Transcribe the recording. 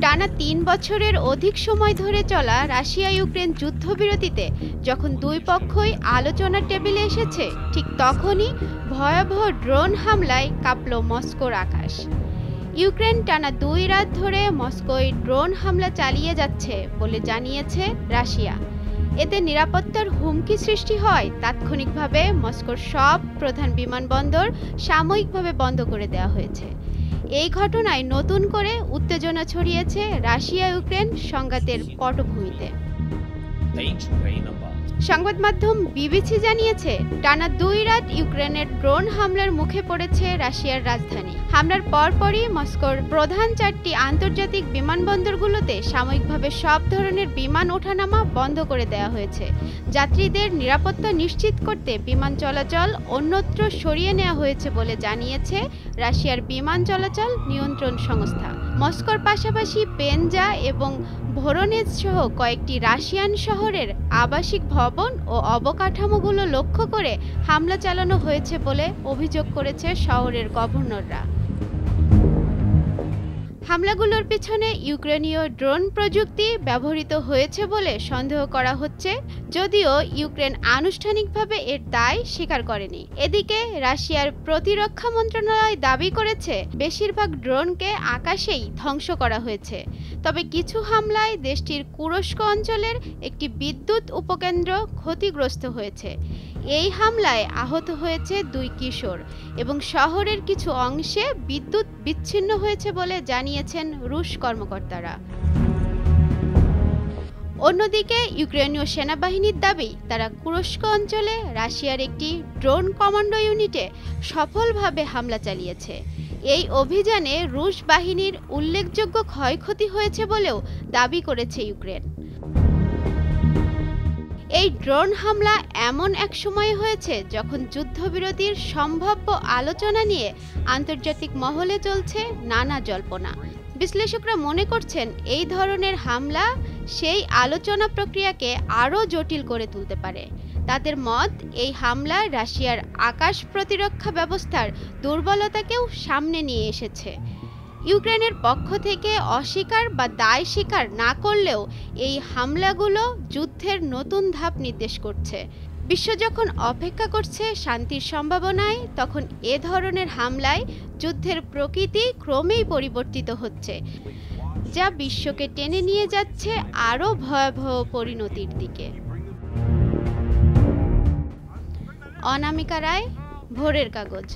টানা ৩ বছরের অধিক সময় ধরে চলা রাশিয়া ইউক্রেন যুদ্ধবিরতিতে যখন দুই পক্ষই আলোচনার টেবিলে এসেছে, ঠিক তখনই ভয়াবহ ড্রোন হামলায় কাঁপল মস্কোর আকাশ। ইউক্রেন টানা ২ রাত ধরে মস্কোয় ড্রোন হামলা চালিয়ে যাচ্ছে বলে জানিয়েছে রাশিয়া। এতে নিরাপত্তার হুমকি সৃষ্টি হয়। তাৎক্ষণিকভাবে মস্কোর সব প্রধান বিমানবন্দর সাময়িকভাবে বন্ধ করে দেওয়া হয়েছে। এই ঘটনায় নতুন করে উত্তেজনা ছড়িয়েছে রাশিয়া ইউক্রেন সংঘাতের পটভূমিতে। সংবাদ মাধ্যম বিবিসি জানিয়েছে, টানা ২ রাত ইউক্রেনের ড্রোন হামলার মুখে পড়েছে রাশিয়ার রাজধানী। হামলার পরপরই মস্কোর প্রধান ৪টি আন্তর্জাতিক বিমানবন্দরগুলোতে সাময়িকভাবে সব ধরনের বিমান ওঠানামা বন্ধ করে দেওয়া হয়েছে। যাত্রীদের নিরাপত্তা নিশ্চিত করতে বিমান চলাচল অন্যত্র সরিয়ে নেওয়া হয়েছে বলে জানিয়েছে রাশিয়ার বিমান চলাচল নিয়ন্ত্রণ সংস্থা। মস্কোর পাশাপাশি পেনজা এবং ভোরোনেজ সহ কয়েকটি রাশিয়ান শহরের আবাসিক ভবন ও অবকাঠামোগুলো লক্ষ্য করে হামলা চালানো হয়েছে বলে অভিযোগ করেছে শহরের গভর্নররা। হামলাগুলোর পেছনে ইউক্রেনীয় ড্রোন প্রযুক্তি ব্যবহৃত হয়েছে বলে সন্দেহ করা হচ্ছে, যদিও ইউক্রেন আনুষ্ঠানিকভাবে এর দায় স্বীকার করেনি। এদিকে রাশিয়ার প্রতিরক্ষা মন্ত্রণালয় দাবি করেছে বেশিরভাগ ড্রোনকে আকাশেই ধ্বংস করা হয়েছে। তবে কিছু হামলায় দেশটির কুরস্ক অঞ্চলের একটি বিদ্যুৎ উপকেন্দ্র ক্ষতিগ্রস্ত হয়েছে। এই হামলায় আহত হয়েছে ২ কিশোর এবং শহরের কিছু অংশে বিদ্যুৎ বিচ্ছিন্ন হয়েছে বলে জানিয়েছেন রুশ কর্মকর্তারা। অন্যদিকে ইউক্রেনীয় সেনাবাহিনীর দাবি, তারা কুরস্ক অঞ্চলে রাশিয়ার একটি ড্রোন কমান্ডো ইউনিটে সফলভাবে হামলা চালিয়েছে। এই অভিযানে রুশ বাহিনীর উল্লেখযোগ্য ক্ষয়ক্ষতি হয়েছে বলেও দাবি করেছে ইউক্রেন। এই ড্রোন হামলা এমন এক সময়ে হয়েছে যখন যুদ্ধবিরতির সম্ভাব্য আলোচনা নিয়ে আন্তর্জাতিক মহলে চলছে নানা জল্পনা। বিশ্লেষকরা মনে করছেন, এই ধরনের হামলা সেই আলোচনা প্রক্রিয়াকে আরও জটিল করে তুলতে পারে। তাদের মত, এই হামলা রাশিয়ার আকাশ প্রতিরক্ষা ব্যবস্থার দুর্বলতাকেও সামনে নিয়ে এসেছে। ইউক্রেনের পক্ষ থেকে অস্বীকার বা দায় স্বীকার না করলেও এই হামলাগুলো যুদ্ধের নতুন ধাপ নির্দেশ করছে। বিশ্ব যখন অপেক্ষা করছে শান্তির সম্ভাবনায়, তখন এ ধরনের হামলায় যুদ্ধের প্রকৃতি ক্রমেই পরিবর্তিত হচ্ছে, যা বিশ্বকে টেনে নিয়ে যাচ্ছে আরও ভয়াবহ পরিণতির দিকে। অনামিকা রায়, ভোরের কাগজ।